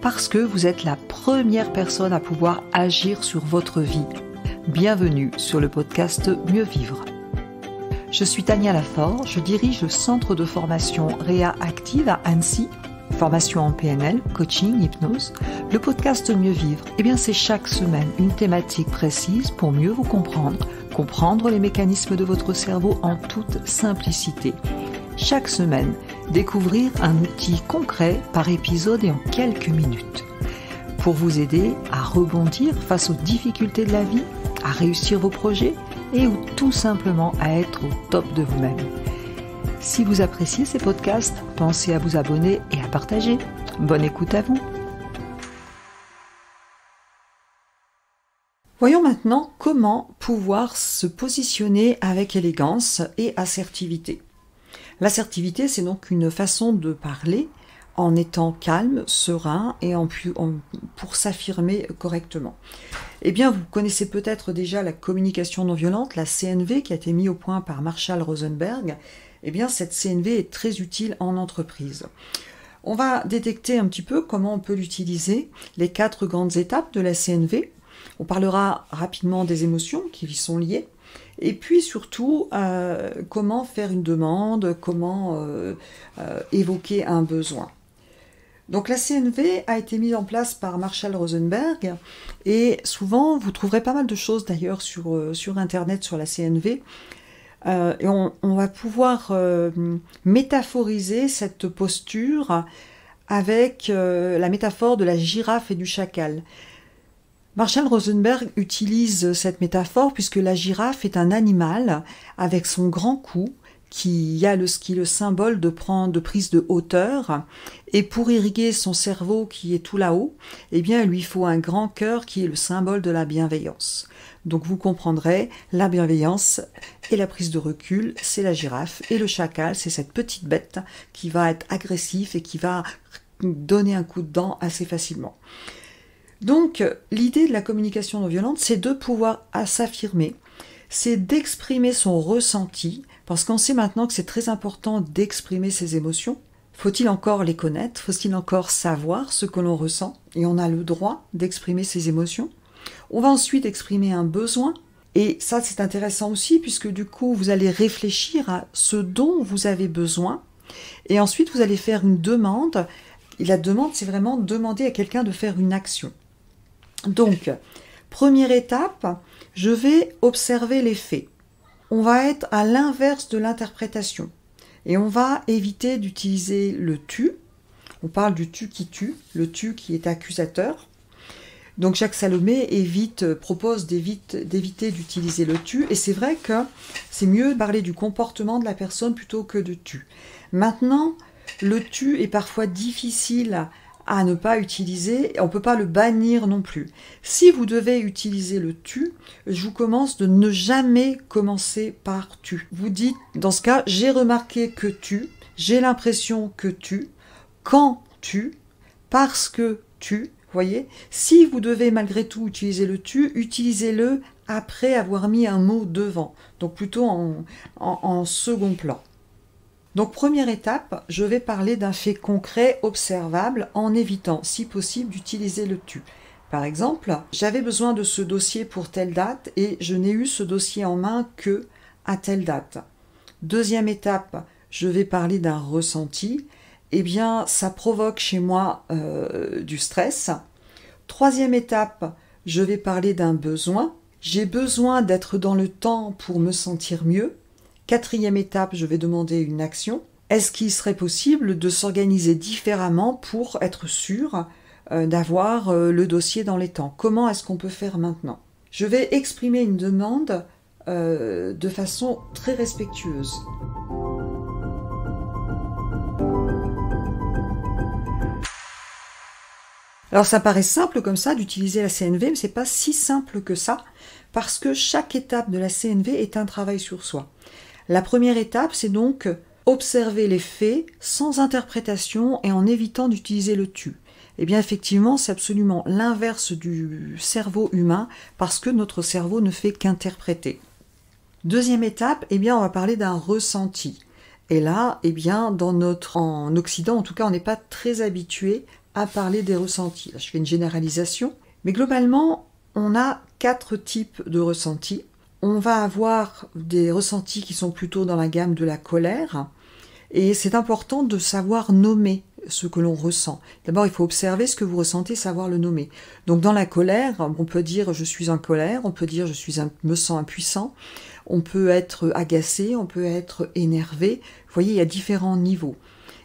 parce que vous êtes la première personne à pouvoir agir sur votre vie. Bienvenue sur le podcast Mieux Vivre. Je suis Tania Lafort, je dirige le centre de formation Réa Active à Annecy, formation en PNL, coaching, hypnose. Le podcast Mieux Vivre, c'est chaque semaine une thématique précise pour mieux vous comprendre les mécanismes de votre cerveau en toute simplicité. Chaque semaine, découvrir un outil concret par épisode et en quelques minutes. Pour vous aider à rebondir face aux difficultés de la vie, à réussir vos projets et ou tout simplement à être au top de vous-même. Si vous appréciez ces podcasts, pensez à vous abonner et à partager. Bonne écoute à vous. Voyons maintenant comment pouvoir se positionner avec élégance et assertivité. L'assertivité, c'est donc une façon de parler en étant calme, serein et pour s'affirmer correctement. Vous connaissez peut-être déjà la communication non violente, la CNV, qui a été mise au point par Marshall Rosenberg. Cette CNV est très utile en entreprise. On va détecter un petit peu comment on peut l'utiliser, les 4 grandes étapes de la CNV. On parlera rapidement des émotions qui y sont liées. Et puis surtout, comment faire une demande, comment évoquer un besoin. Donc la CNV a été mise en place par Marshall Rosenberg et souvent, vous trouverez pas mal de choses d'ailleurs sur Internet sur la CNV. Et on va pouvoir métaphoriser cette posture avec la métaphore de la girafe et du chacal. Marshall Rosenberg utilise cette métaphore puisque la girafe est un animal avec son grand cou qui est le symbole de prise de hauteur, et pour irriguer son cerveau qui est tout là-haut, il lui faut un grand cœur qui est le symbole de la bienveillance. Donc vous comprendrez, la bienveillance et la prise de recul, c'est la girafe, et le chacal, c'est cette petite bête qui va être agressif et qui va donner un coup de dent assez facilement. Donc, l'idée de la communication non violente, c'est de pouvoir s'affirmer, c'est d'exprimer son ressenti, parce qu'on sait maintenant que c'est très important d'exprimer ses émotions. Faut-il encore les connaître? Faut-il encore savoir ce que l'on ressent? Et on a le droit d'exprimer ses émotions. On va ensuite exprimer un besoin, et ça c'est intéressant aussi, puisque du coup vous allez réfléchir à ce dont vous avez besoin, et ensuite vous allez faire une demande, et la demande c'est vraiment demander à quelqu'un de faire une action. Donc, première étape, je vais observer les faits. On va être à l'inverse de l'interprétation. Et on va éviter d'utiliser le tu. On parle du tu qui tue, le tu qui est accusateur. Donc Jacques Salomé propose d'éviter d'utiliser le tu. Et c'est vrai que c'est mieux de parler du comportement de la personne plutôt que de tu. Maintenant, le tu est parfois difficile à ne pas utiliser, on ne peut pas le bannir non plus. Si vous devez utiliser le tu, je vous commence de ne jamais commencer par tu. Vous dites, dans ce cas, j'ai remarqué que tu, j'ai l'impression que tu, quand tu, parce que tu, voyez. Si vous devez malgré tout utiliser le tu, utilisez-le après avoir mis un mot devant, donc plutôt en second plan. Donc première étape, je vais parler d'un fait concret, observable, en évitant, si possible, d'utiliser le tu. Par exemple, j'avais besoin de ce dossier pour telle date et je n'ai eu ce dossier en main que à telle date. Deuxième étape, je vais parler d'un ressenti. Ça provoque chez moi du stress. Troisième étape, je vais parler d'un besoin. J'ai besoin d'être dans le temps pour me sentir mieux. Quatrième étape, je vais demander une action. Est-ce qu'il serait possible de s'organiser différemment pour être sûr d'avoir le dossier dans les temps? Comment est-ce qu'on peut faire maintenant? Je vais exprimer une demande de façon très respectueuse. Alors ça paraît simple comme ça d'utiliser la CNV, mais c'est pas si simple que ça, parce que chaque étape de la CNV est un travail sur soi. La première étape, c'est donc observer les faits sans interprétation et en évitant d'utiliser le tu. Effectivement, c'est absolument l'inverse du cerveau humain parce que notre cerveau ne fait qu'interpréter. Deuxième étape, on va parler d'un ressenti. Et là, en Occident, en tout cas, on n'est pas très habitué à parler des ressentis. Là, je fais une généralisation, mais globalement, on a 4 types de ressentis. On va avoir des ressentis qui sont plutôt dans la gamme de la colère, et c'est important de savoir nommer ce que l'on ressent. D'abord, il faut observer ce que vous ressentez, savoir le nommer. Donc dans la colère, on peut dire je suis en colère, on peut dire me sens impuissant, on peut être agacé, on peut être énervé. Vous voyez, il y a différents niveaux.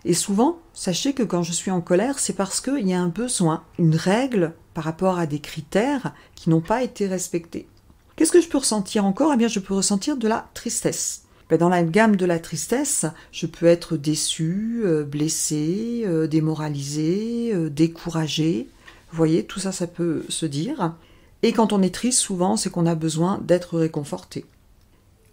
Et souvent, sachez que quand je suis en colère, c'est parce qu'il y a un besoin, une règle par rapport à des critères qui n'ont pas été respectés. Qu'est-ce que je peux ressentir encore ? Eh bien, je peux ressentir de la tristesse. Dans la gamme de la tristesse, je peux être déçu, blessé, démoralisé, découragé. Vous voyez, tout ça, ça peut se dire. Et quand on est triste, souvent, c'est qu'on a besoin d'être réconforté.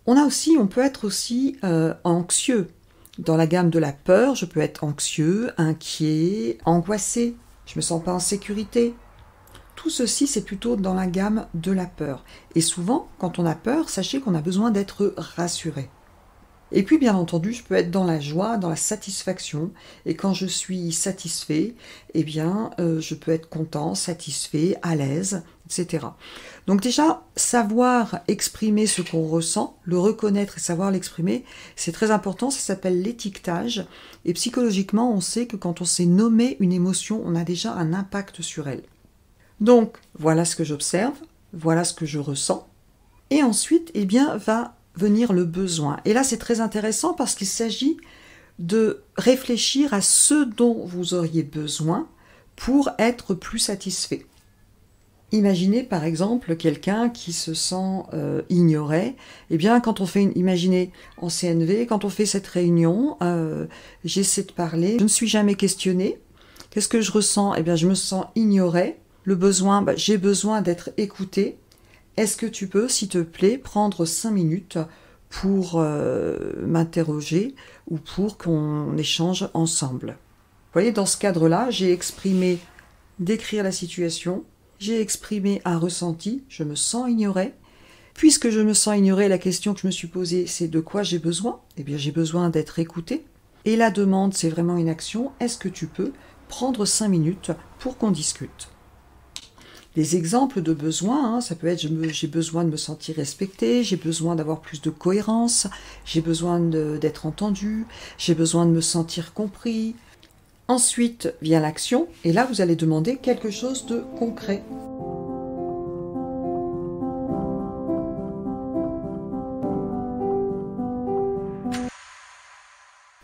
On peut être aussi anxieux. Dans la gamme de la peur, je peux être anxieux, inquiet, angoissé. Je me sens pas en sécurité. Tout ceci, c'est plutôt dans la gamme de la peur. Et souvent, quand on a peur, sachez qu'on a besoin d'être rassuré. Et puis, bien entendu, je peux être dans la joie, dans la satisfaction. Et quand je suis satisfait, eh bien, je peux être content, satisfait, à l'aise, etc. Donc déjà, savoir exprimer ce qu'on ressent, le reconnaître et savoir l'exprimer, c'est très important, ça s'appelle l'étiquetage. Et psychologiquement, on sait que quand on sait nommer une émotion, on a déjà un impact sur elle. Donc, voilà ce que j'observe, voilà ce que je ressens. Et ensuite, eh bien, va venir le besoin. Et là, c'est très intéressant parce qu'il s'agit de réfléchir à ce dont vous auriez besoin pour être plus satisfait. Imaginez par exemple quelqu'un qui se sent ignoré. Eh bien, quand on fait imaginez en CNV, quand on fait cette réunion, j'essaie de parler, je ne suis jamais questionnée. Qu'est-ce que je ressens ? Eh bien, je me sens ignorée. Le besoin, j'ai besoin d'être écoutée. Est-ce que tu peux, s'il te plaît, prendre 5 minutes pour m'interroger ou pour qu'on échange ensemble ? Vous voyez, dans ce cadre-là, j'ai exprimé décrire la situation, j'ai exprimé un ressenti, je me sens ignorée. Puisque je me sens ignorée, la question que je me suis posée, c'est de quoi j'ai besoin ? Eh bien, j'ai besoin d'être écoutée. Et la demande, c'est vraiment une action. Est-ce que tu peux prendre 5 minutes pour qu'on discute ? Des exemples de besoins, ça peut être j'ai besoin de me sentir respectée, j'ai besoin d'avoir plus de cohérence, j'ai besoin d'être entendu, j'ai besoin de me sentir compris. Ensuite vient l'action, et là vous allez demander quelque chose de concret.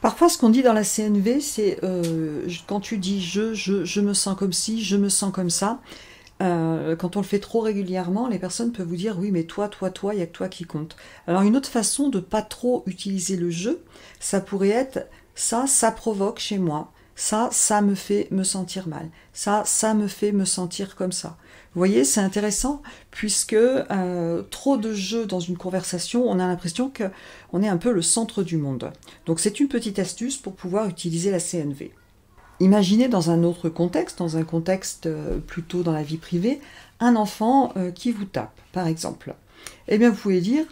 Parfois, ce qu'on dit dans la CNV, c'est quand tu dis je me sens comme ci, je me sens comme ça. Quand on le fait trop régulièrement, les personnes peuvent vous dire oui, mais toi, il n'y a que toi qui compte. Alors une autre façon de pas trop utiliser le je, ça pourrait être ça provoque chez moi, ça me fait me sentir mal, ça me fait me sentir comme ça. Vous voyez, c'est intéressant puisque trop de jeux dans une conversation, on a l'impression qu'on est un peu le centre du monde. Donc c'est une petite astuce pour pouvoir utiliser la CNV. Imaginez dans un autre contexte, dans un contexte plutôt dans la vie privée, un enfant qui vous tape, par exemple. Eh bien, vous pouvez dire,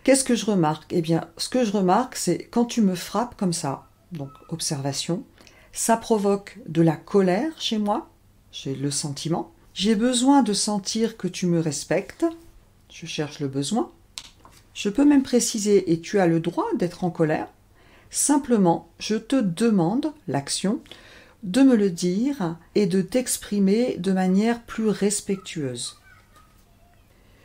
qu'est-ce que je remarque ? Eh bien, ce que je remarque, c'est quand tu me frappes comme ça, donc observation, ça provoque de la colère chez moi, j'ai le sentiment. J'ai besoin de sentir que tu me respectes, je cherche le besoin. Je peux même préciser, et tu as le droit d'être en colère, simplement, je te demande l'action, de me le dire et de t'exprimer de manière plus respectueuse.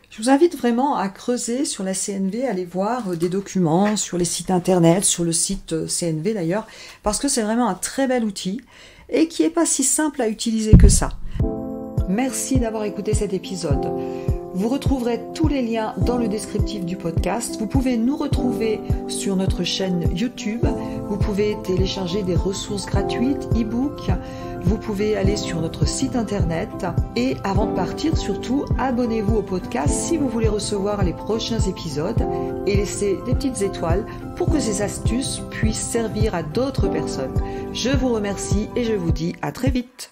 Je vous invite vraiment à creuser sur la CNV, à aller voir des documents sur les sites internet, sur le site CNV d'ailleurs, parce que c'est vraiment un très bel outil et qui n'est pas si simple à utiliser que ça. Merci d'avoir écouté cet épisode. Vous retrouverez tous les liens dans le descriptif du podcast. Vous pouvez nous retrouver sur notre chaîne YouTube. Vous pouvez télécharger des ressources gratuites, e-books. Vous pouvez aller sur notre site internet. Et avant de partir, surtout, abonnez-vous au podcast si vous voulez recevoir les prochains épisodes et laissez des petites étoiles pour que ces astuces puissent servir à d'autres personnes. Je vous remercie et je vous dis à très vite.